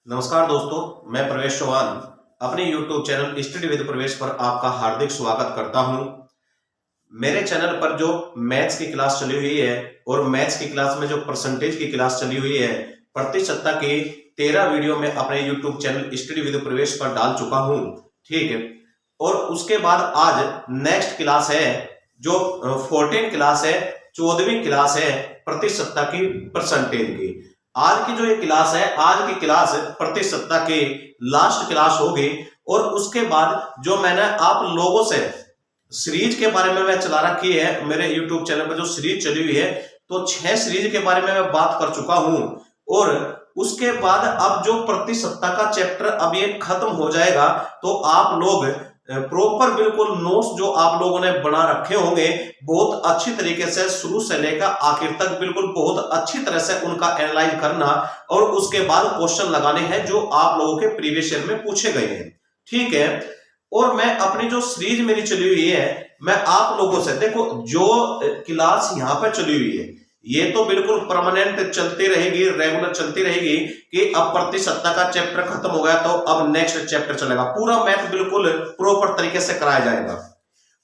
नमस्कार दोस्तों, मैं प्रवेश चौहान अपने YouTube चैनल स्टडी विद प्रवेश पर आपका हार्दिक स्वागत करता हूं। मेरे चैनल पर जो मैथ्स की क्लास चली हुई है और मैथ्स की क्लास में जो परसेंटेज की क्लास चली हुई है, प्रति सप्ताह की 13 वीडियो में अपने YouTube चैनल स्टडी विद प्रवेश पर डाल चुका हूं। ठीक है, और उसके बाद आज नेक्स्ट क्लास है जो 14 क्लास है, 14वीं क्लास है प्रति सप्ताह की परसेंटेज की। आज की जो ये क्लास है, आज की क्लास प्रति सप्ताह की लास्ट क्लास होगी। और उसके बाद जो मैंने आप लोगों से सीरीज के बारे में मैं चला रखी है, मेरे YouTube चैनल पर जो सीरीज चली हुई है, तो 6 सीरीज के बारे में मैं बात कर चुका हूं। और उसके बाद अब जो प्रति सप्ताह का चैप्टर अब ये खत्म हो जाएगा, तो आप लोग प्रॉपर बिल्कुल नोट्स जो आप लोगों ने बना रखे होंगे, बहुत अच्छी तरीके से शुरू से लेकर आखिर तक बिल्कुल बहुत अच्छी तरह से उनका एनालाइज करना और उसके बाद क्वेश्चन लगाने हैं जो आप लोगों के प्रीवियस ईयर में पूछे गए हैं। ठीक है, और मैं अपनी जो सीरीज मेरी चली हुई है, मैं आप लोगों से देखो जो क्लास यहाँ पर चली हुई है, ये तो बिल्कुल परमानेंट चलती रहेगी, रेगुलर चलती रहेगी कि अब प्रति सप्ताह का चैप्टर खत्म हो गया तो अब नेक्स्ट चैप्टर चलेगा। पूरा मैथ बिल्कुल प्रॉपर तरीके से कराया जाएगा।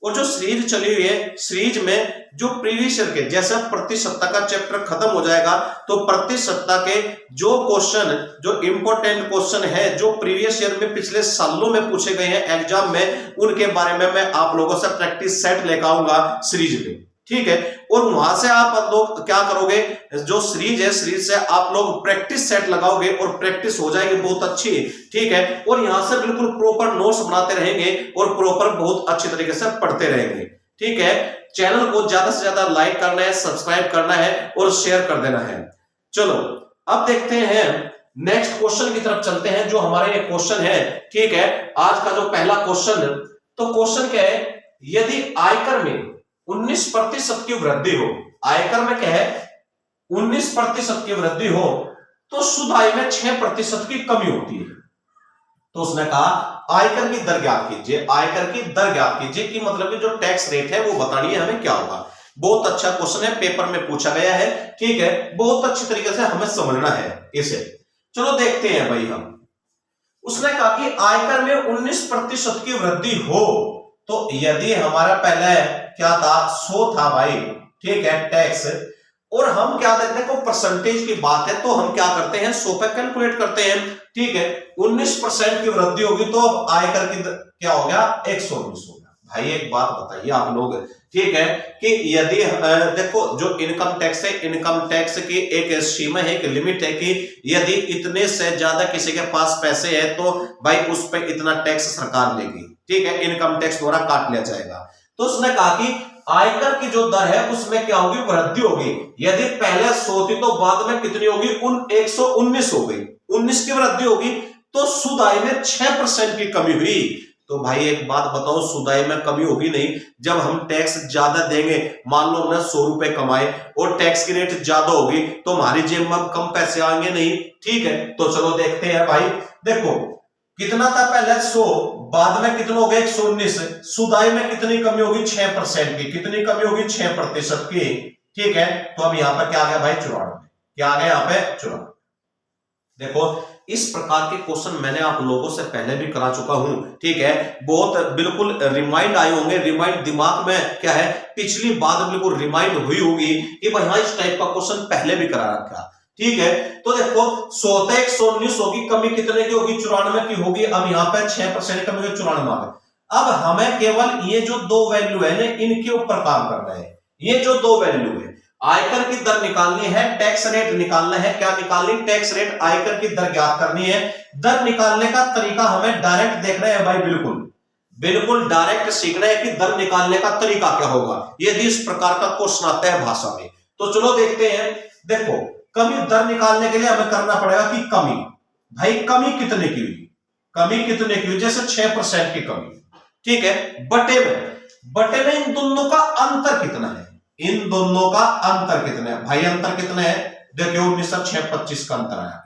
और जो सीरीज चली हुई है, सीरीज में जो प्रीवियस ईयर के जैसे प्रति सप्ताह का चैप्टर खत्म हो जाएगा, तो प्रति सप्ताह के जो क्वेश्चन, जो इंपॉर्टेंट क्वेश्चन है, जो प्रीवियस ईयर में पिछले सालों में पूछे गए हैं एग्जाम में, उनके बारे में मैं आप लोगों से प्रैक्टिस सेट लेकर आऊंगा सीरीज में। ठीक है, और वहां से आप लोग क्या करोगे, जो सीरीज है, सीरीज से आप लोग प्रैक्टिस सेट लगाओगे और प्रैक्टिस हो जाएगी बहुत अच्छी। ठीक है, और यहां से बिल्कुल प्रॉपर नोट्स बनाते रहेंगे और प्रॉपर बहुत अच्छी तरीके से पढ़ते रहेंगे। ठीक है, चैनल को ज्यादा से ज्यादा लाइक करना है, सब्सक्राइब करना है और शेयर कर देना है। चलो अब देखते हैं, नेक्स्ट क्वेश्चन की तरफ चलते हैं जो हमारे ये क्वेश्चन है। ठीक है, आज का जो पहला क्वेश्चन, तो क्वेश्चन क्या है, यदि आयकर में 19% की वृद्धि हो, आयकर में क्या है 19% की वृद्धि हो, तो शुद्ध आय में 6% की कमी होती है। तो उसने कहा आयकर की दर ज्ञात कीजिए, आयकर की दर ज्ञात कीजिए की मतलब कि जो टैक्स रेट है वो बतानी है हमें क्या होगा। बहुत अच्छा क्वेश्चन है, पेपर में पूछा गया है। ठीक है, बहुत अच्छी तरीके से हमें समझना है इसे। चलो देखते हैं भाई हम। उसने कहा कि आयकर में 19% की वृद्धि हो, तो यदि हमारा पहले क्या था 100 था भाई, ठीक है, टैक्स, और हम क्या देखते हैं को परसेंटेज की बात है तो हम क्या करते हैं 100 पे कैलकुलेट करते हैं। ठीक है, 19% की वृद्धि होगी तो अब आयकर की क्या हो गया 119 हो गया। भाई एक बात बताइए आप लोग, ठीक है, कि यदि देखो जो इनकम टैक्स है, इनकम टैक्स की एक सीमा है, एक लिमिट है कि यदि इतने से ज्यादा किसी के पास पैसे है तो भाई उस पर इतना टैक्स सरकार लेगी। ठीक है, इनकम टैक्स द्वारा काट लिया जाएगा। तो उसने कहा कि आयकर की जो दर है उसमें क्या होगी, वृद्धि होगी। यदि पहले 100 थी तो बाद में कितनी होगी, 119 हो गई, 19 की वृद्धि होगी, तो शुद्ध आय में 6% की कमी हुई। तो भाई एक बात बताओ, शुद्ध आय में कमी होगी नहीं जब हम टैक्स ज्यादा देंगे। मान लो हमने 100 रुपए कमाए और टैक्स की रेट ज्यादा होगी तो हमारी जेब में कम पैसे आएंगे नहीं। ठीक है, तो चलो देखते हैं भाई। देखो कितना था पहले 100, बाद में कितना हो गया 119, शुद्ध आय में कितनी कमी होगी 6% की, कितनी कमी होगी 6% की। ठीक है, तो अब यहां पर क्या आ गया भाई 94, क्या आ गया यहाँ पे 94। देखो इस प्रकार के क्वेश्चन मैंने आप लोगों से पहले भी करा चुका हूं। ठीक है, बहुत बिल्कुल रिमाइंड आए होंगे, रिमाइंड दिमाग में क्या है पिछली बात बिल्कुल रिमाइंड हुई होगी कि भाई हाँ इस टाइप का क्वेश्चन पहले भी करा रखा। ठीक है, तो देखो 100 से 119 होगी, कमी कितने की होगी 94 की होगी। अब यहाँ पे 6% कमी होगी 94 में। अब हमें केवल ये जो दो वैल्यू है ना, इनके ऊपर काम करना है। ये जो दो वैल्यू है, आयकर की दर निकालनी है, टैक्स रेट निकालना है। क्या निकालनी, टैक्स रेट, आयकर की दर ज्ञात करनी है। दर निकालने का तरीका हमें डायरेक्ट देखना है भाई, बिल्कुल बिल्कुल डायरेक्ट सीखना है कि दर निकालने का तरीका क्या होगा यदि इस प्रकार का क्वेश्चन आता है भाषा में। तो चलो देखते हैं। देखो कमी दर निकालने के लिए हमें करना पड़ेगा कि कमी, भाई कमी कितने की हुई, कमी कितने की हुई, जैसे 6% की कमी। ठीक है, बटे में इन दोनों का अंतर कितना है, इन दोनों का अंतर कितना है भाई, अंतर कितना है, देखिए 19 और 6 25 का अंतर आया।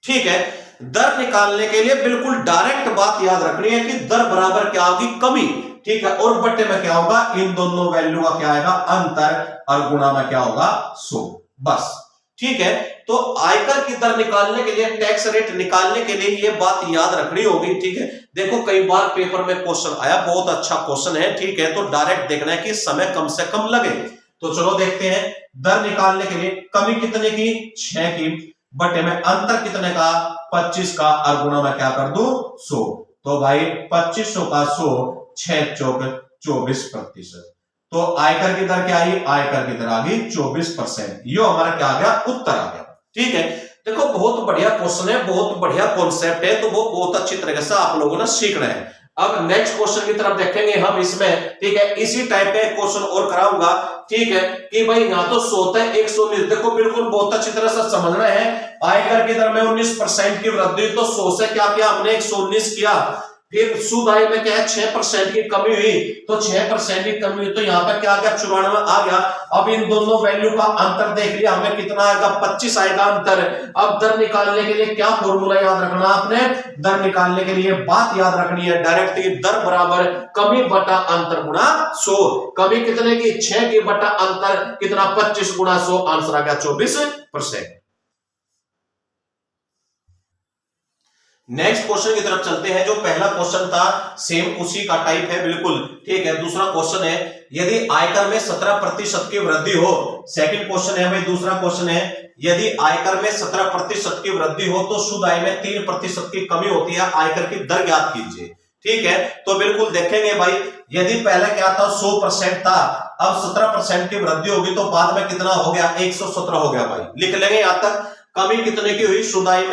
ठीक है, दर निकालने के लिए बिल्कुल डायरेक्ट बात याद रखनी है कि दर बराबर क्या होगी, कमी। ठीक है, और बटे में क्या होगा, इन दोनों वैल्यू का क्या आएगा, अंतर, और गुणा में क्या होगा 100, बस। ठीक है, तो आयकर की दर निकालने के लिए, टैक्स रेट निकालने के लिए ये बात याद रखनी होगी, ठीक है। देखो कई बार पेपर में क्वेश्चन आया, बहुत अच्छा क्वेश्चन है, ठीक है, तो डायरेक्ट देखना है कि समय कम से कम लगे। तो चलो देखते हैं, दर निकालने के लिए कमी कितने की, 6 की, बटे में अंतर कितने का, 25 का, और गुणा में क्या कर दूं, 100। तो भाई 2500 का 100, 6 चौक 24%। तो आयकर की दर क्या आई, आयकर की दर आ गई 24%। ये हमारा क्या आ गया, उत्तर आ गया, ठीक है। देखो बहुत बढ़िया क्वेश्चन है, बहुत बढ़िया कॉन्सेप्ट है, तो वो बहुत अच्छी तरीके से आप लोगों ने सीखना है। अब नेक्स्ट क्वेश्चन की तरफ देखेंगे हम इसमें, ठीक है। इसी टाइप का क्वेश्चन और कराऊंगा, ठीक है, कि भाई यहाँ तो 100 है, 119, देखो बिल्कुल बहुत अच्छी तरह से समझना है। आयकर की दर में 19% की वृद्धि, तो 100 से क्या किया हमने, 119 किया। फिर सूद आय में क्या है, 6% की कमी हुई, तो 6% की कमी हुई, तो यहाँ पे क्या आ गया, 94 आ गया। अब इन दोनों वैल्यू का अंतर देख लिया, हमें कितना आएगा, 25 आएगा अंतर। अब दर निकालने के लिए क्या फॉर्मूला याद रखना आपने, दर निकालने के लिए बात याद रखनी है डायरेक्ट, दर बराबर कमी बटा अंतर गुणा 100। कमी कितने की, 6 की, बटा अंतर कितना, 25 गुणा 100, आंसर आ गया 24%। नेक्स्ट क्वेश्चन की तरफ चलते हैं। जो पहला क्वेश्चन था सेम उसी का टाइप है बिल्कुल, ठीक है। दूसरा क्वेश्चन है, यदि आयकर में 17% की वृद्धि हो। सेकंड क्वेश्चन है भाई, दूसरा क्वेश्चन है, यदि आयकर में 17% की वृद्धि हो तो शुद्ध आय में 3% की कमी होती है, आयकर की दर ज्ञात कीजिए, ठीक है। तो बिल्कुल देखेंगे भाई, यदि पहले क्या था, 100% था, अब 17% की वृद्धि होगी तो बाद में कितना हो गया, 117 हो गया भाई, लिख लेंगे यहां तक। कमी कितने की हुई, सुदाई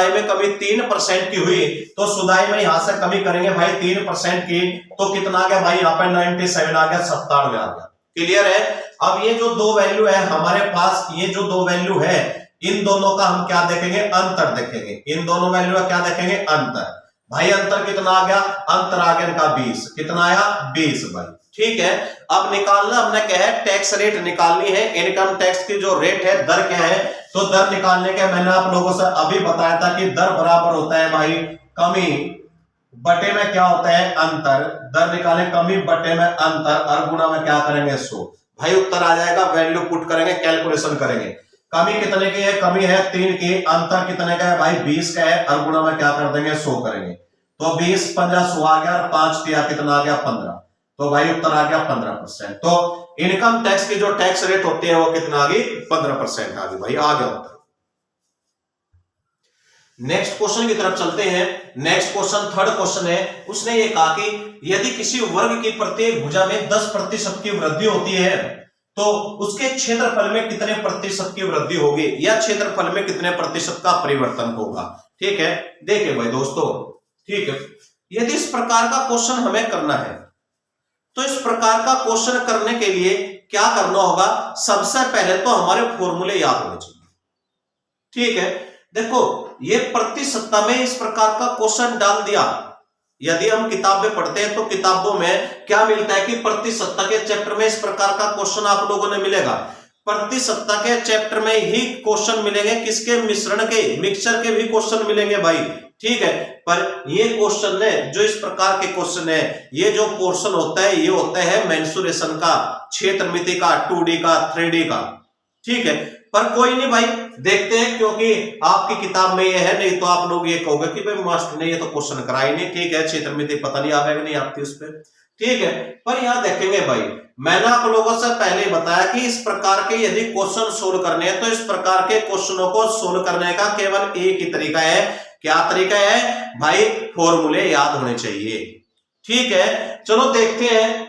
में कमी 3% की हुई, तो सुदाई में यहां से कमी करेंगे भाई 3% की, तो कितना आ गया भाई, यहाँ पे 97 आ गया, 97 आ गया। क्लियर है। अब ये जो दो वैल्यू है हमारे पास, ये जो दो वैल्यू है, इन दोनों का हम क्या देखेंगे, अंतर देखेंगे। इन दोनों वैल्यू का क्या देखेंगे, अंतर। भाई अंतर कितना आ गया, अंतर आ गया इनका 20, कितना आया, 20 भाई, ठीक है। अब निकालना हमने क्या है, टैक्स रेट निकालनी है, इनकम टैक्स की जो रेट है, दर क्या है, तो दर निकालने के मैंने आप लोगों से अभी बताया था कि दर बराबर होता है भाई कमी बटे में क्या होता है, अंतर। दर निकाले कमी बटे में अंतर, और गुणा में क्या करेंगे, 100। भाई उत्तर आ जाएगा, वैल्यू पुट करेंगे, कैलकुलेशन करेंगे। कमी कितने की है, कमी है 3 की, अंतर कितने का है भाई, 20 का है, और गुणा में क्या कर देंगे, 100 करेंगे। तो 20 पंजा 100 आ गया, और 5 दिया कितना आ गया, 15। तो भाई उत्तर आ गया 15%। तो इनकम टैक्स की जो टैक्स रेट होती है वो कितना आ गई, 15% आ गई भाई, आ गया उत्तर। नेक्स्ट क्वेश्चन की तरफ चलते हैं। नेक्स्ट क्वेश्चन, थर्ड क्वेश्चन है, उसने ये कहा कि यदि किसी वर्ग की प्रत्येक भुजा में 10% की वृद्धि होती है तो उसके क्षेत्रफल में कितने प्रतिशत की वृद्धि होगी, या क्षेत्रफल में कितने प्रतिशत का परिवर्तन होगा, ठीक है। देखिए भाई दोस्तों, ठीक है, यदि इस प्रकार का क्वेश्चन हमें करना है तो इस प्रकार का क्वेश्चन करने के लिए क्या करना होगा, सबसे पहले तो हमारे फॉर्मूले याद होने चाहिए, ठीक है। देखो ये प्रतिशतता में इस प्रकार का क्वेश्चन डाल दिया, यदि हम किताबें पढ़ते हैं तो किताबों में क्या मिलता है कि प्रतिशतता के चैप्टर में इस प्रकार का क्वेश्चन आप लोगों ने मिलेगा। प्रतिशतता के चैप्टर में ही क्वेश्चन मिलेंगे, किसके, मिश्रण के, मिक्सचर के भी क्वेश्चन मिलेंगे भाई, ठीक है। पर ये क्वेश्चन है जो इस प्रकार के क्वेश्चन है, ये जो पोर्शन होता है ये होता है मेंसुरेशन का, क्षेत्रमिति का, 2D का, 3D का, ठीक है। पर कोई नहीं भाई, देखते हैं, क्योंकि आपकी किताब में ये है, नहीं तो आप लोग ये कहोगे कि भाई मास्टर ने ये तो क्वेश्चन कराई नहीं, ठीक है, क्षेत्रमिति पता नहीं आवेगा नहीं आपकी उस पर, ठीक है। पर यहां देखेंगे भाई, मैंने आप लोगों से पहले बताया कि इस प्रकार के यदि क्वेश्चन सोल्व करने हैं तो इस प्रकार के क्वेश्चनों को सोल्व करने का केवल एक ही तरीका है। क्या तरीका है भाई, फॉर्मूले याद होने चाहिए, ठीक है। चलो देखते हैं,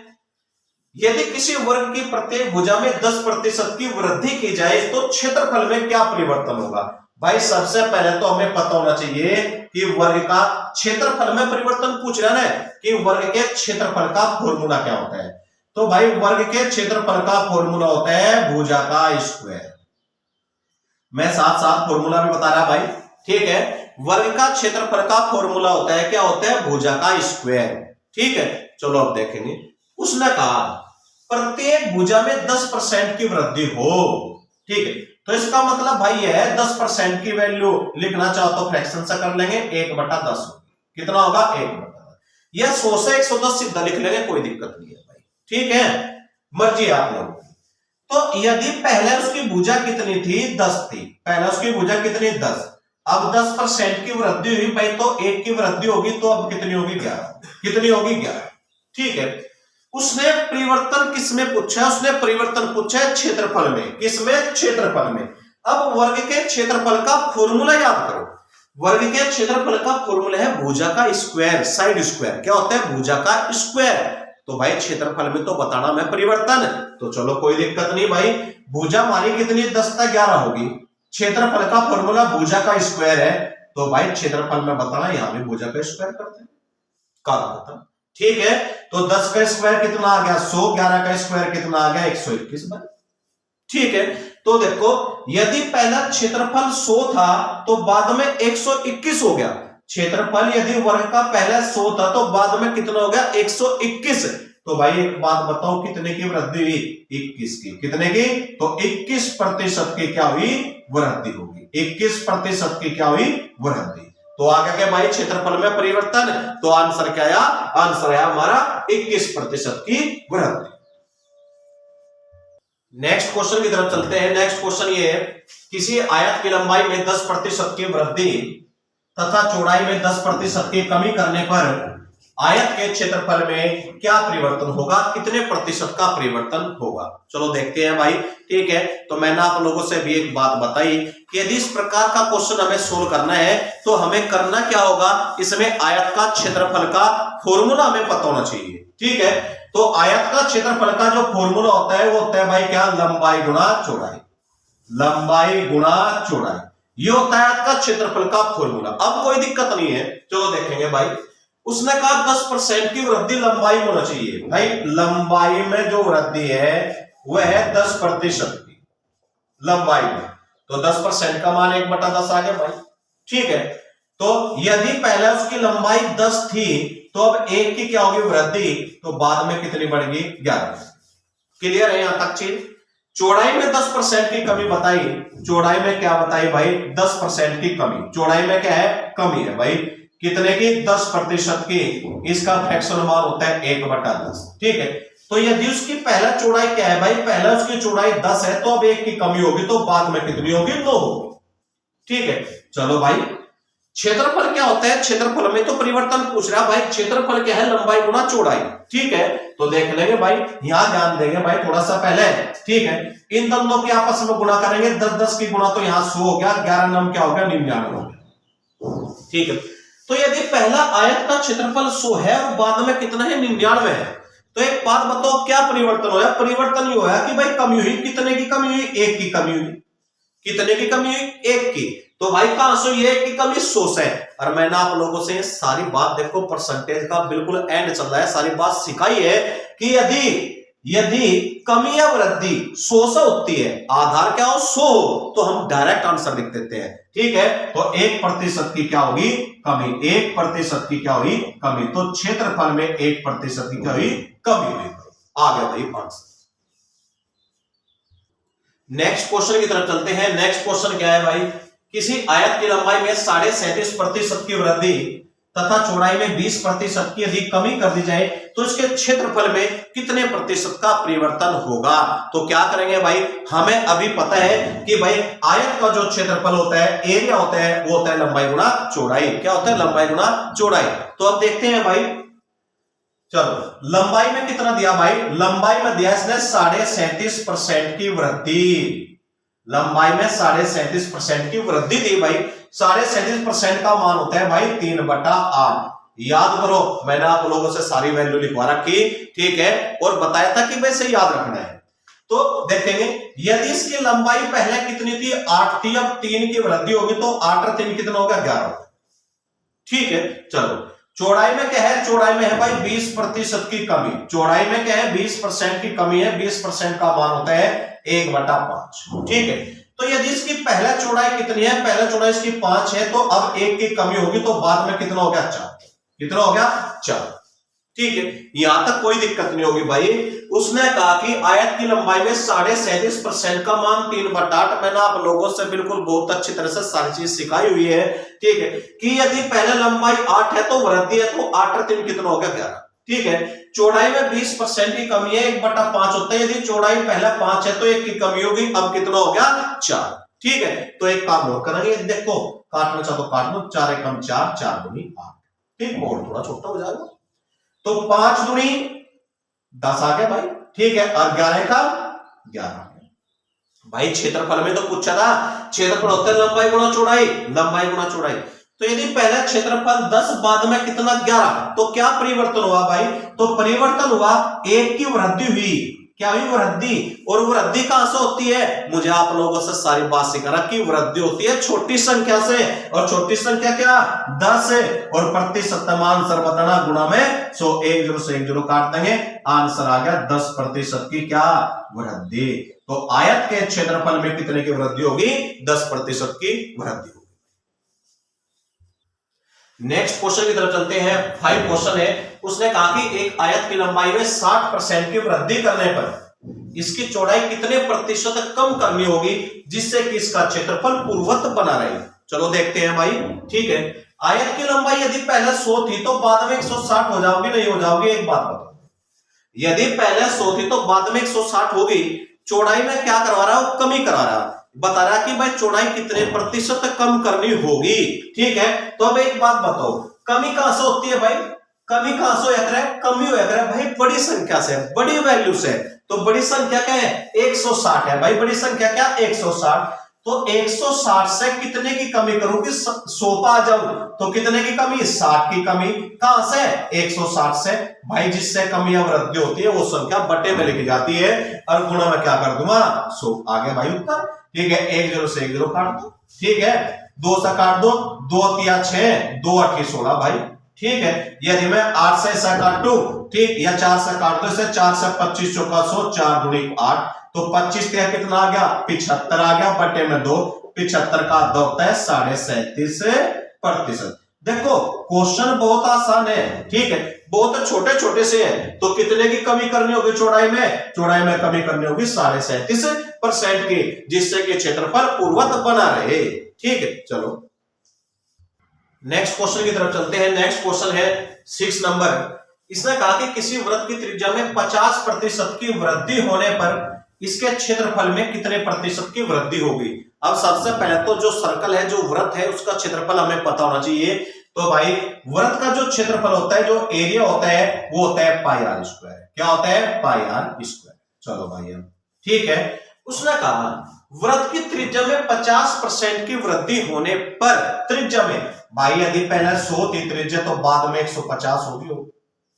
यदि किसी वर्ग की प्रत्येक भुजा में 10% की वृद्धि की जाए तो क्षेत्रफल में क्या परिवर्तन होगा। भाई सबसे पहले तो हमें पता होना चाहिए कि वर्ग का क्षेत्रफल में परिवर्तन पूछ रहा है कि वर्ग के क्षेत्रफल का फॉर्मूला क्या होता है। तो भाई वर्ग के क्षेत्रफल का फॉर्मूला होता है भुजा का स्क्वायर। मैं साथ साथ फॉर्मूला भी बता रहा भाई, ठीक है। वर्ग का क्षेत्रफल का फॉर्मूला होता है, क्या होता है, भुजा का स्क्वायर, ठीक है। चलो अब देखेंगे, उसने कहा प्रत्येक भुजा में 10% की वृद्धि हो, ठीक है। तो इसका मतलब भाई यह है 10% की वैल्यू लिखना चाहो तो फ्रैक्शन से कर लेंगे, 1/10 कितना होगा, 1/10। यह 100 से 110 सीधा लिख लेंगे, कोई दिक्कत नहीं है भाई, ठीक है, मर्जी आप लोग, तो यदि पहले उसकी भुजा कितनी थी 10 थी, पहले उसकी भुजा कितनी 10, अब 10% की वृद्धि हुई भाई, तो 1 की वृद्धि होगी, तो अब कितनी होगी 11, कितनी होगी 11। ठीक है, उसने परिवर्तन किसमें पूछा, उसने परिवर्तन पूछा है क्षेत्रफल में, किसमें, क्षेत्रफल में। अब वर्ग के क्षेत्रफल का फॉर्मूला याद करो, वर्ग के क्षेत्रफल का फॉर्मूला है भुजा का स्क्वायर, साइड स्क्वायर। क्या होता है, भुजा का स्क्वायर। तो भाई क्षेत्रफल में तो बताना मैं परिवर्तन, तो चलो कोई दिक्कत नहीं भाई, भुजा हमारी कितनी 10 तक 11 होगी, क्षेत्रफल का फॉर्मूला भुजा का स्क्वायर है, तो भाई क्षेत्रफल में बताना, यहां भी भुजा का स्क्वायर करते हैं, का। ठीक है, तो 10 का स्क्वायर कितना आ गया 100, 11 का स्क्वायर कितना आ गया 121 भाई। ठीक है, तो देखो यदि पहला क्षेत्रफल 100 था तो बाद में 121 हो गया, क्षेत्रफल यदि वर्ग का पहला 100 था तो बाद में कितना हो गया 121। तो भाई एक बात बताओ, कितने की वृद्धि हुई, 21 की, कितने की, तो 21% की क्या हुई, वृद्धि होगी, 21% की क्या हुई, वृद्धि। तो आगे के भाई क्षेत्रफल में परिवर्तन, तो आंसर क्या आया, आंसर है हमारा 21% की वृद्धि। नेक्स्ट क्वेश्चन की तरफ चलते हैं। नेक्स्ट क्वेश्चन ये है, किसी आयत की लंबाई में 10% की वृद्धि तथा चौड़ाई में 10% की कमी करने पर आयत के क्षेत्रफल में क्या परिवर्तन होगा, कितने प्रतिशत का परिवर्तन होगा। चलो देखते हैं भाई। ठीक है, तो मैंने आप लोगों से भी एक बात बताई कि यदि इस प्रकार का क्वेश्चन हमें सोल्व करना है तो हमें करना क्या होगा, इसमें आयत का क्षेत्रफल का फॉर्मूला हमें पता होना चाहिए। ठीक है, तो आयत का क्षेत्रफल का जो फॉर्मूला होता है वो होता है भाई क्या, लंबाई गुणा चौड़ाई, लंबाई गुणा चौड़ाई, ये होता है आयत का क्षेत्रफल का फॉर्मूला। अब कोई दिक्कत नहीं है, चलो देखेंगे भाई। उसने कहा 10% की वृद्धि लंबाई में होना चाहिए, भाई लंबाई में जो वृद्धि है वह है 10% की लंबाई में, तो 10% का मान 1/10 आ गया भाई। ठीक है, तो यदि पहले उसकी लंबाई 10 थी तो अब 1 की क्या होगी वृद्धि, तो बाद में कितनी बढ़ेगी 11। क्लियर है यहां तक चीज। चौड़ाई में 10% की कमी बताई, चौड़ाई में क्या बताई भाई, 10% की कमी, चौड़ाई में क्या है, कमी है भाई, कितने की, 10% की, इसका फ्रैक्शन मान होता है 1/10। ठीक है, तो यदि उसकी पहला चौड़ाई क्या है भाई, पहला उसकी चौड़ाई 10 है, तो अब 1 की कमी होगी, तो बाद में कितनी होगी, 9 होगी। ठीक है, चलो भाई। क्षेत्रफल क्या होता है, क्षेत्रफल में तो परिवर्तन पूछ रहा है भाई, क्षेत्रफल क्या है, लंबाई गुणा चौड़ाई। ठीक है, तो देख लेंगे भाई, यहां ध्यान देंगे भाई थोड़ा सा पहले। ठीक है, इन दोनों के आपस में गुणा करेंगे, 10-10 की गुणा, तो यहां 100 हो गया, 11 नम क्या हो गया, 99 हो गया। ठीक है, तो यदि पहला आयत का क्षेत्रफल 100 है और बाद में कितना है, 99 है, तो एक बात बताओ क्या परिवर्तन होया, परिवर्तन ये होया कि भाई कमी हुई, कितने की कमी हुई, 1 की कमी हुई, कितने की कमी हुई, 1 की। तो भाई कहां से ये 1 की कमी, 100 से। और मैंने आप लोगों से सारी बात देखो, परसेंटेज का बिल्कुल एंड चल रहा है, सारी बात सिखाई है कि यदि कमी या वृद्धि 100 से होती है, आधार क्या हो 100, तो हम डायरेक्ट आंसर लिख देते हैं। ठीक है, तो 1% की क्या होगी, कमी, 1% की क्या हुई, कमी, तो क्षेत्रफल में 1% की क्या हुई, कमी हुई। आ गया भाई आंसर। नेक्स्ट क्वेश्चन की तरफ चलते हैं। नेक्स्ट क्वेश्चन क्या है भाई, किसी आयत की लंबाई में 37.5% की वृद्धि तथा चौड़ाई में 20% की यदि कमी कर दी जाए तो इसके क्षेत्रफल में कितने प्रतिशत का परिवर्तन होगा। तो क्या करेंगे भाई, हमें अभी पता है कि भाई आयत का जो क्षेत्रफल होता है, एरिया होता है, वो होता है लंबाई गुणा चौड़ाई। क्या होता है, लंबाई गुणा चौड़ाई। तो अब देखते हैं भाई, चलो लंबाई में कितना दिया भाई, लंबाई में दिया इसने 37.5% की वृद्धि, लंबाई में 37.5% की वृद्धि दी भाई। 37.5% का मान होता है भाई 3/8। याद करो, मैंने आप लोगों से सारी वैल्यू लिखवा रखी, ठीक है, और बताया था कि वैसे याद रखना है। तो देखेंगे यदि इसकी लंबाई पहले कितनी थी, 8 थी, अब 3 की वृद्धि होगी तो 8 और 3 कितना होगा, 11। ठीक है, चलो चौड़ाई में क्या है, चौड़ाई में है भाई 20% की कमी, चौड़ाई में क्या है 20% की कमी है, 20% का मान होता है 1/5। ठीक है, तो यदि इसकी पहला चौड़ाई कितनी है, पहला चौड़ाई इसकी 5 है, तो अब 1 की कमी होगी, तो बाद में कितना हो गया, 4। कितना हो गया, 4। ठीक है, यहां तक कोई दिक्कत नहीं होगी भाई। उसने कहा कि आयत की लंबाई में 37.5% का मान 3/8। मैंने आप लोगों से बिल्कुल बहुत अच्छी तरह से सारी चीज सिखाई हुई है। ठीक है, कि यदि पहले लंबाई 8 है तो वृद्धि है, तो 8 और 3 कितना हो गया, 11। ठीक है, चौड़ाई में 20% की कमी है, 1/5 होता है। यदि चौड़ाई पहले 5 है तो 1 की कमी होगी, अब कितना हो गया 4। ठीक है, तो एक काम और करेंगे, देखो काटना चाहो तो काट दो, 4 एकम 4, 4 दूनी 8। ठीक, और थोड़ा छोटा हो जाएगा, तो 5 दूनी 10 आ गया भाई। ठीक है, और 11 का 11 भाई। क्षेत्रफल में तो पूछा था, क्षेत्रफल होता है लंबाई गुणा चौड़ाई, लंबाई गुणा चौड़ाई। तो यदि पहला क्षेत्रफल 10 बाद में कितना 11, तो क्या परिवर्तन हुआ भाई? तो परिवर्तन हुआ, 1 की वृद्धि हुई। क्या हुई? वृद्धि। और वृद्धि कहां से होती है? मुझे आप लोगों से सारी बात सिखा रहा कि वृद्धि होती है छोटी संख्या से, और छोटी संख्या क्या? 10 है। और प्रतिशत आंसर बताना, गुणा में 100, 1 0 से 1 0 काट देंगे, आंसर आ गया 10% की क्या? वृद्धि। तो आयत के क्षेत्रफल में कितने की वृद्धि होगी? 10% की वृद्धि होगी। नेक्स्ट क्वेश्चन की तरफ चलते हैं। 5 क्वेश्चन है, उसने कहा कि एक आयत की लंबाई में 60% की वृद्धि करने पर इसकी चौड़ाई कितने प्रतिशत कम करनी होगी जिससे कि इसका क्षेत्रफल पूर्ववत बना रहे। चलो देखते हैं भाई। ठीक है, आयत की लंबाई यदि पहले 100 थी तो बाद में 160 हो जाओगी, नहीं हो जाओगी? एक बात बताओ, यदि पहले 100 थी तो बाद में 160 होगी। चौड़ाई में क्या करवा रहा है? कमी करा रहा है, बता रहा कि भाई चौड़ाई कितने प्रतिशत कम करनी होगी। ठीक है, तो अब एक बात बताओ, कमी कहां से होती है भाई? कमी कहां से होया करे? कमी होया करे भाई बड़ी संख्या से, बड़ी वैल्यू से। तो बड़ी संख्या क्या है? 160 है भाई। बड़ी संख्या क्या? 160। तो 160 से कितने की कमी करूंगी? 100 पर आ जाऊं तो कितने की कमी? 60 की कमी। कहां से? 160 से भाई। जिससे कमी या वृद्धि होती है वो संख्या बटे में लिखी जाती है, और गुणा में क्या कर दूंगा? 100। आ गया भाई उत्तर। ठीक है, 1 0 से 1 0 काट दो। ठीक है, 2 से काट दो, 2 3 6, 2 8 16 भाई। ठीक है, यदि मैं 8 से ऐसा काटू, ठीक, या 4 से काट दो इसे, 4 से 25 चौका 100, 4 दूनी 8, तो 25 क्या कितना आ गया? 75 आ गया, बटे में 2। 75 का आधा होता है 37.5%। देखो क्वेश्चन बहुत आसान है। ठीक है, बहुत छोटे छोटे से है। तो कितने की कमी करनी होगी चौड़ाई में? चौड़ाई में कमी करनी होगी 37.5% की, जिससे कि क्षेत्रफल पूर्ववत बना रहे। ठीक है, चलो नेक्स्ट क्वेश्चन की तरफ चलते हैं। नेक्स्ट क्वेश्चन है 6 नंबर। इसने कहा कि किसी वृत्त की त्रिज्या में 50% की वृद्धि होने पर इसके क्षेत्रफल में कितने प्रतिशत की वृद्धि होगी। अब सबसे पहले तो जो सर्कल है, जो वृत्त है, उसका क्षेत्रफल हमें पता होना चाहिए। तो भाई वृत्त का जो क्षेत्रफल होता है, जो एरिया होता है, वो होता है पाई आर स्क्वायर। क्या होता है? पाई आर स्क्वायर। चलो भाई अब ठीक है, उसने कहा वृत्त की त्रिज्या में 50% की वृद्धि होने पर, त्रिज्या में भाई यदि पहले 100 थी त्रिज्या तो बाद में 150 होगी।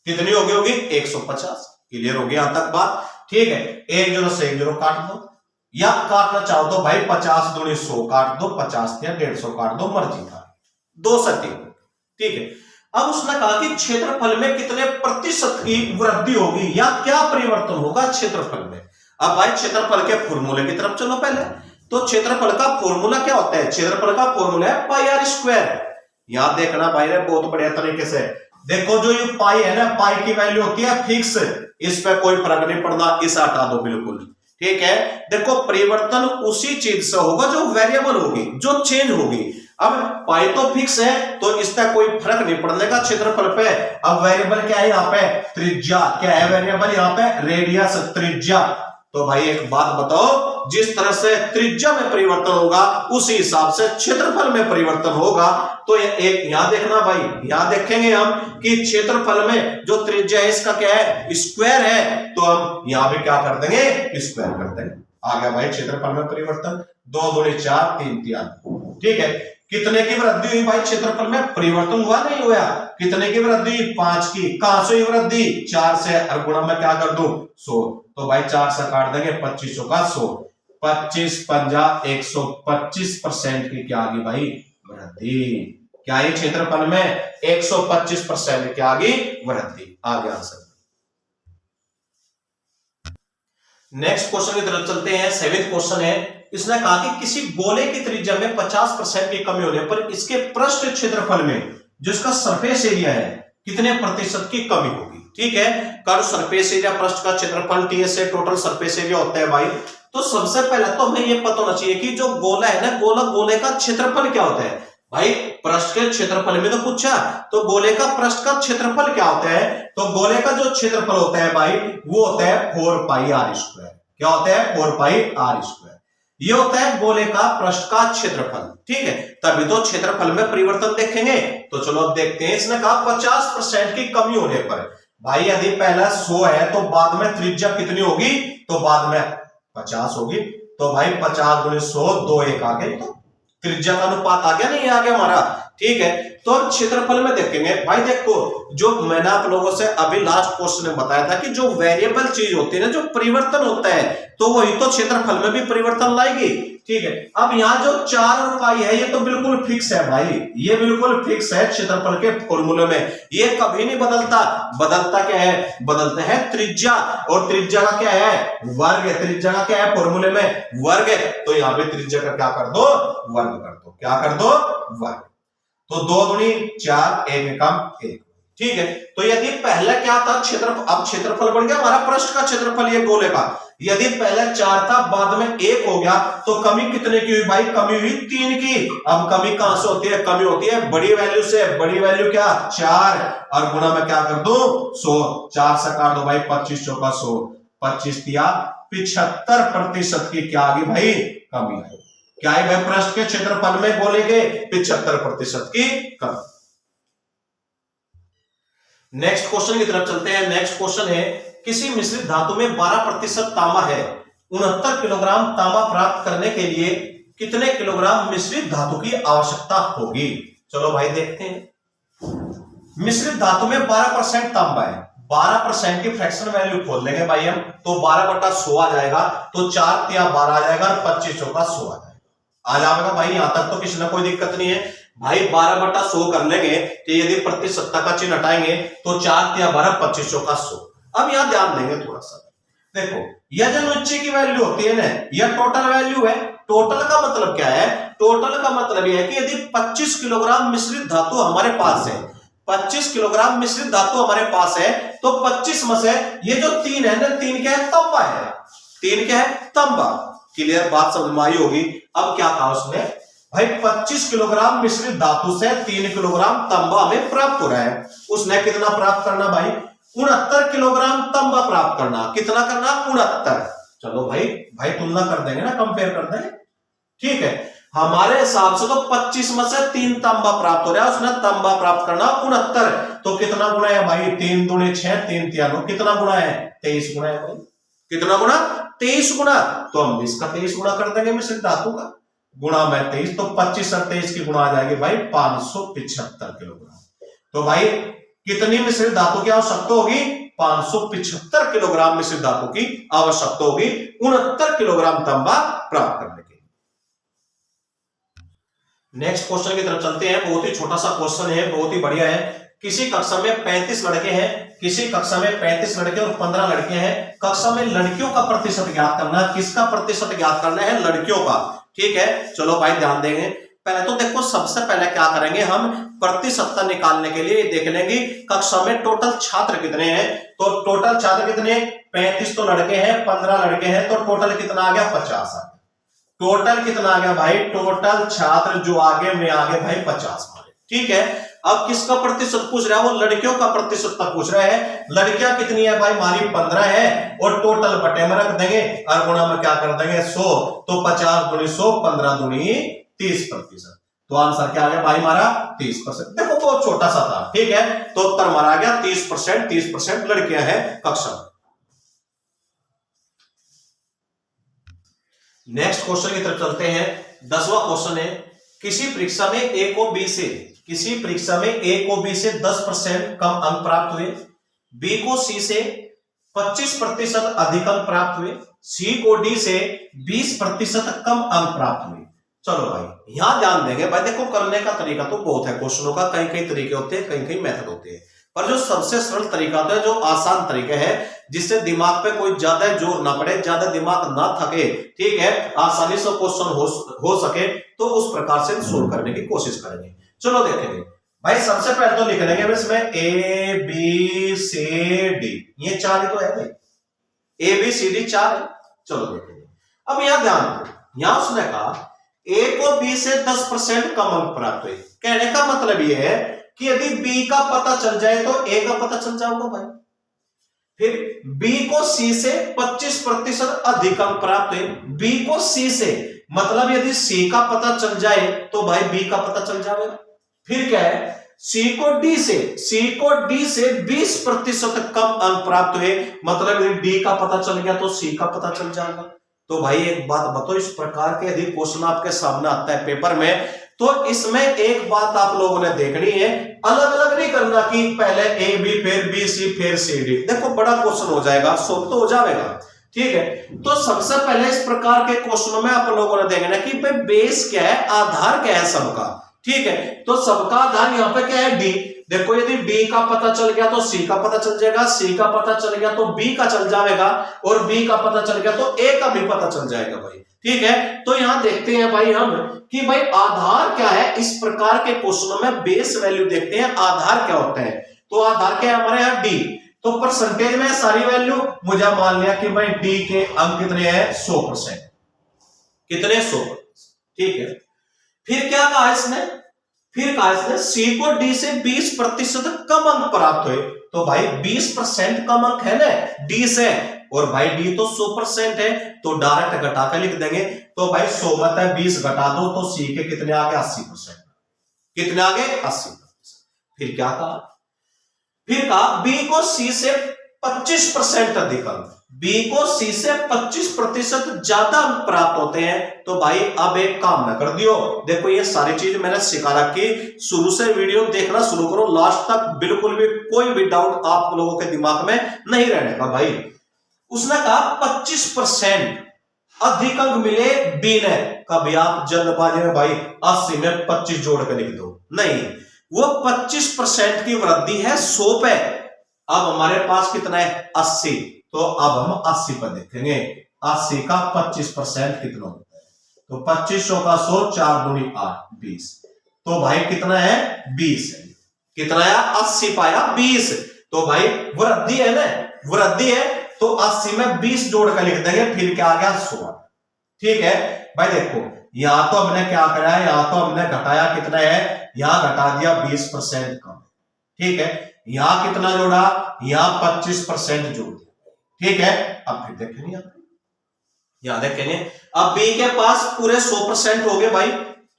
कितनी होगी? 150। क्लियर हो गया यहां तक बात? ठीक है, 1 0 से 1 0 काट दो, या काटना चाहो तो भाई 50 दूनी 100 काट दो, 50 या 150 काट दो, मर्जी का 2 से 3। ठीक है, अब उसने कहा कि क्षेत्रफल में कितने प्रतिशत की वृद्धि होगी या क्या परिवर्तन होगा क्षेत्रफल में। अब भाई क्षेत्रफल के फॉर्मूले की तरफ चलो पहले। तो क्षेत्रफल का फॉर्मूला क्या होता है? क्षेत्रफल का फॉर्मूला है पाई आर स्क्वायर। यहां देखना भाई रे बहुत बढ़िया तरीके से देखो, जो ये पाई है ना, पाई की वैल्यू होती है फिक्स, इस पे कोई फर्क नहीं पड़ना, इसे हटा दो बिल्कुल। ठीक है, देखो परिवर्तन उसी चीज से होगा जो वेरिएबल होगी, जो चेंज होगी। अब पाई तो फिक्स है तो इसका कोई फर्क नहीं पड़ने का क्षेत्रफल पे। अब वेरिएबल क्या है यहाँ पे? त्रिज्या। क्या है वेरिएबल यहाँ पे? रेडियस, त्रिज्या। तो भाई एक बात बताओ, जिस तरह से त्रिज्या में परिवर्तन होगा उसी हिसाब से क्षेत्रफल में परिवर्तन होगा। तो एक यहां देखना भाई, यहां देखेंगे हम कि क्षेत्रफल में जो त्रिज्या है इसका क्या है? स्क्वायर है। तो हम यहां भी क्या कर देंगे? स्क्वायर कर देंगे। आ गया भाई क्षेत्रफल में परिवर्तन। 2 दूनी 4, 3 3। ठीक है, कितने की वृद्धि हुई भाई क्षेत्रफल में? परिवर्तन हुआ नहीं हुआ? कितने की वृद्धि? 5 की। कहां से वृद्धि? 4 से, और गुणा में क्या कर दूं? 100। तो भाई 4 से काट देंगे, 25 का 100, 25 पंजा 125% की क्या आ गई भाई? वृद्धि। क्या ये क्षेत्रफल में 125% क्या आ गई? वृद्धि। आ गया आंसर। नेक्स्ट क्वेश्चन की तरफ चलते हैं। 7वां क्वेश्चन है, इसने कहा कि किसी गोले की त्रिज्या में 50% की कमी होने पर इसके पृष्ठ क्षेत्रफल में जो इसका सरफेस एरिया है कितने प्रतिशत की कमी होगी। ठीक है, कर्व सरफेस एरिया पृष्ठ का क्षेत्रफल टीएस से टोटल सरफेस एरिया होता है भाई। तो सबसे पहले तो हमें यह पता होना चाहिए कि जो गोला है ना, गोले का क्षेत्रफल क्या होता है। भाई पृष्ठ के क्षेत्रफल में तो पूछा, तो गोले का पृष्ठ का क्षेत्रफल क्या होता है? तो गोले का जो क्षेत्रफल होता है भाई वो होता है 4 पाई आर स्क्वायर। क्या होता है? 4 पाई आर स्क्वायर। ये होता है गोले का पृष्ठ का क्षेत्रफल। ठीक है, तभी तो क्षेत्रफल में परिवर्तन देखेंगे। तो चलो अब देखते हैं। इसने कहा 50% की कमी होने पर, भाई यदि पहला 100 है तो बाद में त्रिज्या कितनी होगी? तो बाद में 50 होगी। तो भाई 50 गुणे 100 2 1 आ गए, तो त्रिज्या का अनुपात आ गया, नहीं आ गया हमारा। ठीक है, तो अब क्षेत्रफल में देखेंगे। भाई देखो, जो मैंने आप लोगों से अभी लास्ट क्वेश्चन में बताया था कि जो वेरिएबल चीज होती है ना, जो परिवर्तन होता है, तो वही तो क्षेत्रफल में भी परिवर्तन लाएगी। ठीक है, अब यहाँ जो 4 और पाई है ये तो बिल्कुल फिक्स है भाई, ये बिल्कुल फिक्स है क्षेत्रफल के फॉर्मूले में, ये कभी नहीं बदलता। बदलता क्या है? बदलता है त्रिज्या, और त्रिज्या का क्या है? वर्ग है। त्रिज्या का क्या है? फॉर्मूले में वर्ग है। तो यहाँ पे त्रिज्या का क्या कर दो? वर्ग कर दो। क्या कर दो? वर्ग। तो 2 दूनी 4, 1 कम 1। ठीक है, तो यदि पहले क्या था? क्षेत्रफल। अब क्षेत्रफल बन गया हमारा पृष्ठ का क्षेत्रफल, ये गोले का। यदि पहले 4 था, बाद में 1 हो गया, तो कमी कितने की हुई भाई? कमी हुई 3 की। अब कमी कहां से होती है? कमी होती है बड़ी वैल्यू से। बड़ी वैल्यू क्या? 4, और गुणा में क्या कर दो? 100। 4 से काट दो भाई, 25 चौका 100, 25 दिया 75% की क्या आ गई भाई? कमी आई। क्या है भाई? पृष्ठ के क्षेत्रफल में गोले के 75% की कमी। नेक्स्ट क्वेश्चन की तरफ चलते हैं। नेक्स्ट क्वेश्चन है, किसी मिश्रित धातु में 12% तांबा है, 69 किलोग्राम तांबा प्राप्त करने के लिए कितने किलोग्राम मिश्रित धातु की आवश्यकता होगी? चलो भाई देखते हैं। मिश्रित धातु में 12% तांबा है, 12% की फ्रैक्शन वैल्यू खोल लेंगे भाई हम, तो 12/100 आ जाएगा, तो 4 या 12 आ जाएगा, और 25 चौका 100 आ जाएगा। आ जाएगा भाई, यहां तक तो किसी ना कोई दिक्कत नहीं है भाई। 12/100 कर लेंगे, तो यदि प्रतिशतता का चिन्ह हटाएंगे तो 4 या 12, 25 चौका 100। अब यहां ध्यान देंगे थोड़ा सा, देखो यह जो नीचे की वैल्यू होती है ना, यह टोटल वैल्यू है। टोटल का मतलब क्या है? टोटल का मतलब यह है कि यदि 25 किलोग्राम मिश्रित धातु हमारे पास है, 25 किलोग्राम मिश्रित धातु हमारे पास है, तो 25 में से ये जो 3 है ना, 3 क्या है? तांबा है। 3 क्या है? तांबा। क्लियर बात समझ में आई होगी। अब क्या कहा उसने भाई? 25 किलोग्राम मिश्रित धातु से 3 किलोग्राम तांबा हमें प्राप्त हो रहा है। उसने कितना प्राप्त करना भाई? 69 किलोग्राम तांबा प्राप्त करना। कितना करना? 69। चलो भाई, भाई तुलना कर देंगे ना, कंपेयर कर देंगे। ठीक है, हमारे हिसाब से तो 25 में से 3 तांबा प्राप्त हो रहा है, उसने तांबा प्राप्त करना 69। तो कितना गुणा है भाई? 3 दूनी 6, 3 तिया 9। कितना गुणा है? 23 गुणा है भाई। कितना गुणा? 23 गुणा। तो हम इसका 23 गुणा कर देंगे मिश्रित धातु का, गुणा में 23, तो 25 और 23 की गुणा आ जाएगी भाई 575 किलोग्राम। तो भाई कितनी मिश्रित धातु की आवश्यकता होगी? 575 किलोग्राम मिश्रित धातु की आवश्यकता होगी 69 किलोग्राम तांबा प्राप्त करने के लिए। नेक्स्ट क्वेश्चन की तरफ चलते हैं। बहुत ही छोटा सा क्वेश्चन है, बहुत ही बढ़िया है। किसी कक्षा में 35 लड़के हैं, किसी कक्षा में 35 लड़के और 15 लड़के हैं। कक्षा में लड़कियों का प्रतिशत ज्ञात करना है। किसका प्रतिशत ज्ञात करना है? लड़कियों का। ठीक है, चलो भाई ध्यान देंगे। पहले तो देखो, सबसे पहले क्या करेंगे हम? प्रतिशतता निकालने के लिए देख लेंगे कक्षा में टोटल छात्र कितने हैं। तो टोटल छात्र कितने? 35 तो लड़के हैं, 15 लड़के हैं, तो टोटल कितना आ गया? 50 आ गया। टोटल कितना आ गया भाई? टोटल छात्र जो आगे में आ गए भाई 50 मारे। ठीक है, अब किसका प्रतिशत पूछ रहा है? वो लड़कियों का प्रतिशत पूछ रहा है। लड़कियां कितनी है भाई? हमारी 15 है, और टोटल बटे में रख देंगे, और गुणा में क्या कर देंगे? 100। तो 50 गुणी 100, 15 दूनी 30%। तो आंसर क्या आ गया भाई हमारा? 30%। देखो बहुत छोटा सा था। ठीक है, तो उत्तर हमारा आ गया 30%। 30% लड़कियां हैं कक्षा में। नेक्स्ट क्वेश्चन की तरफ चलते हैं। 10वां क्वेश्चन है, किसी परीक्षा में ए को बी से 10% कम अंक प्राप्त हुए, बी को सी से 25% अधिक अंक प्राप्त हुए, सी को डी से 20% कम अंक प्राप्त हुए। चलो भाई यहां ध्यान देंगे भाई। देखो करने का तरीका तो बहुत है क्वेश्चनों का, कई कई तरीके होते हैं, कई कई मेथड होते हैं, पर जो सबसे सरल तरीका होता है, जो आसान तरीका है, जिससे दिमाग पे कोई ज्यादा जोर ना पड़े, ज्यादा दिमाग ना थके, ठीक है, आसानी से क्वेश्चन हो सके, तो उस प्रकार से सोल्व करने की कोशिश करेंगे। चलो देखेंगे भाई। सबसे पहले तो लिख लेंगे इसमें ए बी सी डी, ये 4 ही तो है भाई, ए बी सी डी 4 है। चलो देखेंगे। अब यहां ध्यान दो, यहां उसने कहा ए को बी से 10% कम अंक प्राप्त हुए। कहने का मतलब यह है कि यदि बी का पता चल जाए तो ए का पता चल जाएगा भाई। फिर बी को सी से 25% अधिक अंक प्राप्त हुए। बी को सी से मतलब यदि सी का पता चल जाए तो भाई बी का पता चल जाएगा। फिर क्या है, सी को डी से 20% कम अंक प्राप्त हुए, मतलब यदि डी का पता चल गया तो सी का पता चल जाएगा। तो भाई एक बात बताओ, इस प्रकार के यदि क्वेश्चन आपके सामने आता है पेपर में, तो इसमें एक बात आप लोगों ने देखनी है, अलग अलग नहीं करना कि पहले ए बी फिर बी सी फिर सी डी। देखो बड़ा क्वेश्चन हो जाएगा, सोल्व तो हो जाएगा, ठीक है। तो सबसे पहले इस प्रकार के क्वेश्चनों में आप लोगों ने देखना कि भाई बेस क्या है, आधार क्या है सबका, ठीक है। तो सबका आधार यहाँ पे क्या है, डी। देखो यदि डी का पता चल गया तो सी का पता चल जाएगा, सी का पता चल गया तो बी का चल जाएगा, और बी का पता चल गया तो ए का भी पता चल जाएगा भाई, ठीक है। तो यहां देखते हैं भाई हम कि भाई आधार क्या है। इस प्रकार के क्वेश्चनों में बेस वैल्यू देखते हैं, आधार क्या होता है। तो आधार क्या है हमारे यहाँ, डी। तो परसेंटेज में सारी वैल्यू मुझे मान लिया कि भाई डी के अंक कितने हैं, 100%। कितने, 100%, ठीक है। फिर क्या कहा इसने, सी को डी से 20% कम अंक प्राप्त हुए। तो भाई 20% कम अंक है ना डी से, और भाई डी तो 100% है, तो डायरेक्ट घटा के लिख देंगे। तो भाई 100 में 20 घटा दो तो सी के कितने आ गए, 80%। कितने आ गए, 80%। फिर क्या कहा, बी को सी से 25% अधिक अंक, बी को सी से 25% ज्यादा अंक प्राप्त होते हैं। तो भाई अब एक काम ना कर दियो, देखो ये सारी चीज मैंने सिखा रखी, शुरू से वीडियो देखना शुरू करो, लास्ट तक बिल्कुल भी कोई भी डाउट आप लोगों के दिमाग में नहीं रहने का भाई। उसने कहा 25% अधिक अंक मिले बी ने। कभी आप जल्दबाजी में भाई 80 में 25 जोड़ के लिख दो, नहीं, वो 25% की वृद्धि है 100 पे। अब हमारे पास कितना है, 80। तो अब हम 80 पर देखेंगे, 80 का 25% कितना होता है। तो 2500 का 100, 4 दूनी 8, 20। तो भाई कितना है, 20 है। कितना है, 80 पाया 20। तो भाई वृद्धि है ना, वृद्धि है, तो 80 में 20 जोड़ कर लिख देंगे, फिर क्या आ गया, 100। ठीक है भाई। देखो यहां तो हमने क्या करा है, यहां तो हमने घटाया, कितना है, यहां घटा दिया 20% कम, ठीक है। यहां कितना जोड़ा, यहां 25% जोड़ दिया, ठीक है। अब फिर देखेंगे, यहां देखेंगे, अब बी के पास पूरे 100% हो गए भाई।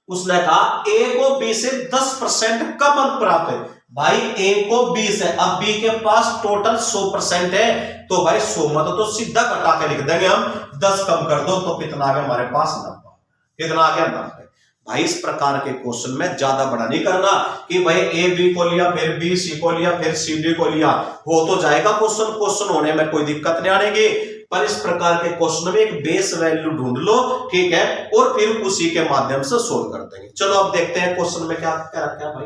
उसने कहा ए को बी से 10% कम अंक प्राप्त है। भाई ए को 20 है, अब बी के पास टोटल 100% है, तो भाई 100 में तो सीधा घटा के लिख देंगे हम, 10 कम कर दो तो कितना आ गया हमारे पास, 90। कितना आ गया, 90। भाई इस प्रकार के क्वेश्चन में ज्यादा बड़ा नहीं करना कि भाई ए बी को लिया, फिर बी सी को लिया, फिर सी डी को लिया, हो तो जाएगा क्वेश्चन होने में कोई दिक्कत नहीं आएगी। पर इस प्रकार के क्वेश्चन में एक बेस वैल्यू ढूंढ लो, ठीक है, और फिर उसी के माध्यम से सोल्व कर देंगे। चलो अब देखते हैं क्वेश्चन में क्या क्या रखा है भाई।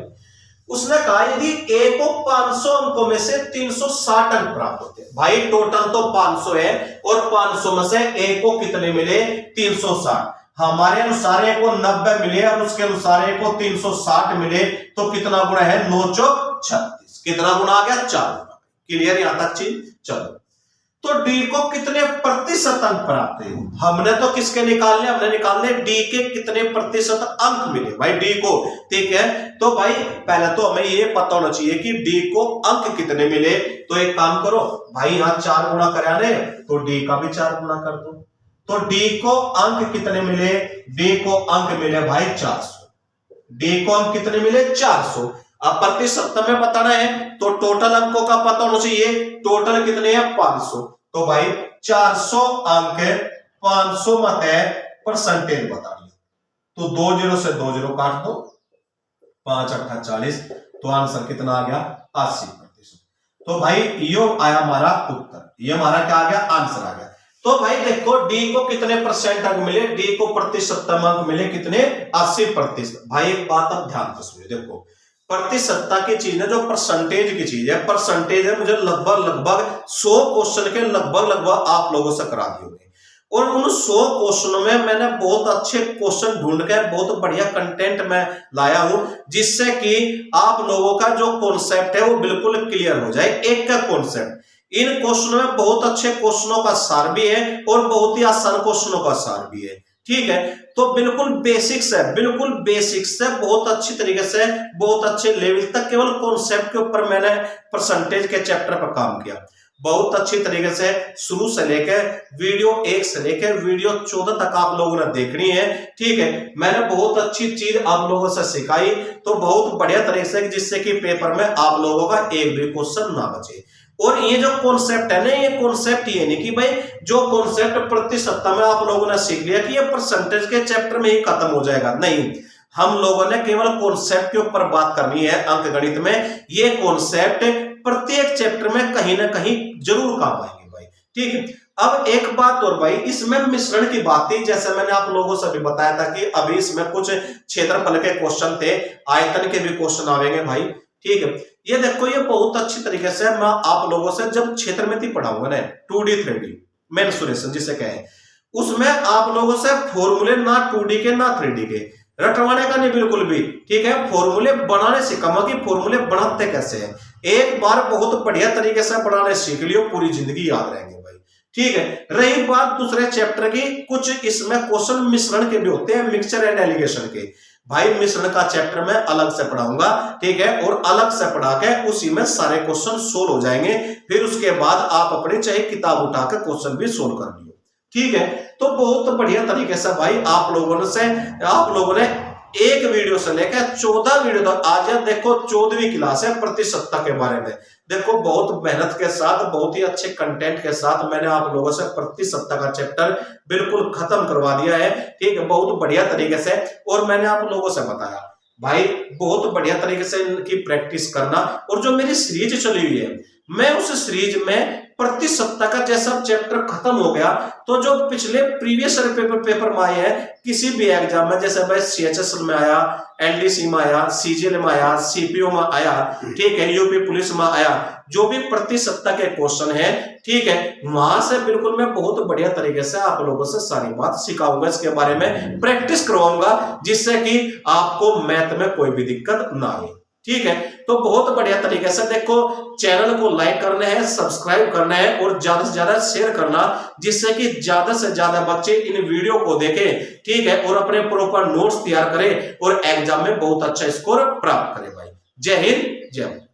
उसने कहा यदि ए को 500 अंकों में से 360 अंक प्राप्त होते हैं। भाई टोटल तो 500 है, और 500 में से ए को कितने मिले, 360। हमारे अनुसार ए को 90 मिले और उसके अनुसार ए को 360 मिले, तो कितना गुना है, 9 चौक 36। कितना गुना आ गया, 4 गुना। क्लियर यहां तक चीज। चलो तो डी को कितने प्रतिशत अंक प्राप्त है, हमने तो किसके निकालने, हमने निकालने डी के कितने प्रतिशत अंक मिले भाई डी को, ठीक है। तो भाई पहले तो हमें ये पता होना चाहिए कि डी को अंक कितने मिले। तो एक काम करो भाई, यहां 4 गुना कराने, तो डी का भी 4 गुना कर दो। तो डी को अंक कितने मिले, डी को अंक मिले भाई 400। डी को अंक कितने मिले, 400। अब प्रतिशत में बताना है तो टोटल अंकों का पता होना चाहिए, टोटल कितने हैं, 500। तो भाई 400 अंक 500 मत है, परसेंटेज बता दिया। तो 2 0 से 2 0 काट दो, 5 8 40, तो आंसर कितना आ गया, 80%। तो भाई यो आया हमारा उत्तर, ये हमारा क्या आ गया, आंसर आ गया। तो भाई देखो डी को कितने परसेंट अंक मिले, डी को प्रतिशत अंक मिले कितने, 80%। भाई एक बात अब ध्यान से सुनिए, देखो प्रतिशतता की चीज है, जो परसेंटेज की चीज है, परसेंटेज है, मुझे लगभग 100 क्वेश्चन के लगभग आप लोगों से करा दिए होंगे, और उन 100 क्वेश्चनों में मैंने बहुत अच्छे क्वेश्चन ढूंढ के बहुत बढ़िया कंटेंट में लाया हूं, जिससे कि आप लोगों का जो कॉन्सेप्ट है वो बिल्कुल क्लियर हो जाए, एक का कॉन्सेप्ट। इन क्वेश्चनों में बहुत अच्छे क्वेश्चनों का सार भी है और बहुत ही आसान क्वेश्चनों का सार भी है, ठीक है। तो बिल्कुल बेसिक्स है, बिल्कुल बेसिक्स है, बहुत अच्छी तरीके से, बहुत अच्छे लेवल तक केवल कॉन्सेप्ट के ऊपर मैंने परसेंटेज के चैप्टर पर काम किया। बहुत अच्छी तरीके से शुरू से लेकर वीडियो 1 से लेकर वीडियो 14 तक आप लोगों ने देखनी है, ठीक है। मैंने बहुत अच्छी चीज आप लोगों से सिखाई, तो बहुत बढ़िया तरीके से, जिससे कि पेपर में आप लोगों का एक भी क्वेश्चन ना बचे। और ये जो कॉन्सेप्ट है ना, ये कॉन्सेप्ट ये नहीं कि भाई जो कॉन्सेप्ट प्रति सप्ताह में आप लोगों ने सीख लिया कि ये परसेंटेज के चैप्टर में ही खत्म हो जाएगा, नहीं। हम लोगों ने केवल कॉन्सेप्ट के ऊपर बात करनी है अंकगणित में। ये कॉन्सेप्ट प्रत्येक चैप्टर में कहीं ना कहीं जरूर काम आएंगे भाई, ठीक है। अब एक बात और भाई, इसमें मिश्रण की बात थी, जैसे मैंने आप लोगों से भी बताया था कि अभी इसमें कुछ क्षेत्रफल के क्वेश्चन थे, आयतन के भी क्वेश्चन आवेंगे भाई, ठीक है। ये देखो, ये बहुत अच्छी तरीके से मैं आप लोगों से जब क्षेत्रमिति पढ़ाऊंगा ना, 2D 3D मेंसुरेशन जिसे कहें, उसमें आप लोगों से फॉर्मूले ना 2D के ना 3D के रटवाने का नहीं बिल्कुल भी, ठीक है। फॉर्मूले बनाने सिखाऊंगा कि फॉर्मूले बनाते कैसे हैं। एक बार बहुत बढ़िया तरीके से बनाने सीख लियो, पूरी जिंदगी याद रहेंगे भाई, ठीक है। रही बात दूसरे चैप्टर की, कुछ इसमें क्वेश्चन मिश्रण के भी होते हैं, मिक्सचर एंड एलिगेशन के, भाई मिश्रण का चैप्टर मैं अलग से पढ़ाऊंगा, ठीक है। और अलग से पढ़ा के उसी में सारे क्वेश्चन सोल्व हो जाएंगे। फिर उसके बाद आप अपनी चाहे किताब उठा के क्वेश्चन भी सोल्व कर लियो, ठीक है। तो बहुत बढ़िया तरीके से भाई आप लोगों ने एक वीडियो से लेकर 14 वीडियो तक, आज देखो 14वीं क्लास है प्रति सप्ताह के बारे में। देखो बहुत मेहनत के साथ, बहुत ही अच्छे कंटेंट के साथ मैंने आप लोगों से प्रति सप्ताह का चैप्टर बिल्कुल खत्म करवा दिया है, ठीक है, बहुत बढ़िया तरीके से। और मैंने आप लोगों से बताया भाई बहुत बढ़िया तरीके से इनकी प्रैक्टिस करना। और जो मेरी सीरीज चली हुई है, मैं उस सीरीज में प्रति सप्ताह का जैसा चैप्टर खत्म हो गया, तो जो पिछले प्रीवियस पेपर में आए हैं किसी भी एग्जाम में, जैसे भाई CHSL में आया, LDC में आया, CGL में आया, CPO में आया, ठीक है, यूपी पुलिस में आया, जो भी प्रति सप्ताह के क्वेश्चन है, ठीक है, वहां से बिल्कुल मैं बहुत बढ़िया तरीके से आप लोगों से सारी बात सिखाऊंगा, इसके बारे में प्रैक्टिस करवाऊंगा, जिससे कि आपको मैथ में कोई भी दिक्कत ना आए, ठीक है। तो बहुत बढ़िया तरीके से देखो, चैनल को लाइक करना है, सब्सक्राइब करना है और ज्यादा से ज्यादा शेयर करना, जिससे कि ज्यादा से ज्यादा बच्चे इन वीडियो को देखें, ठीक है, और अपने प्रॉपर नोट्स तैयार करें और एग्जाम में बहुत अच्छा स्कोर प्राप्त करें भाई। जय हिंद, जय भारत।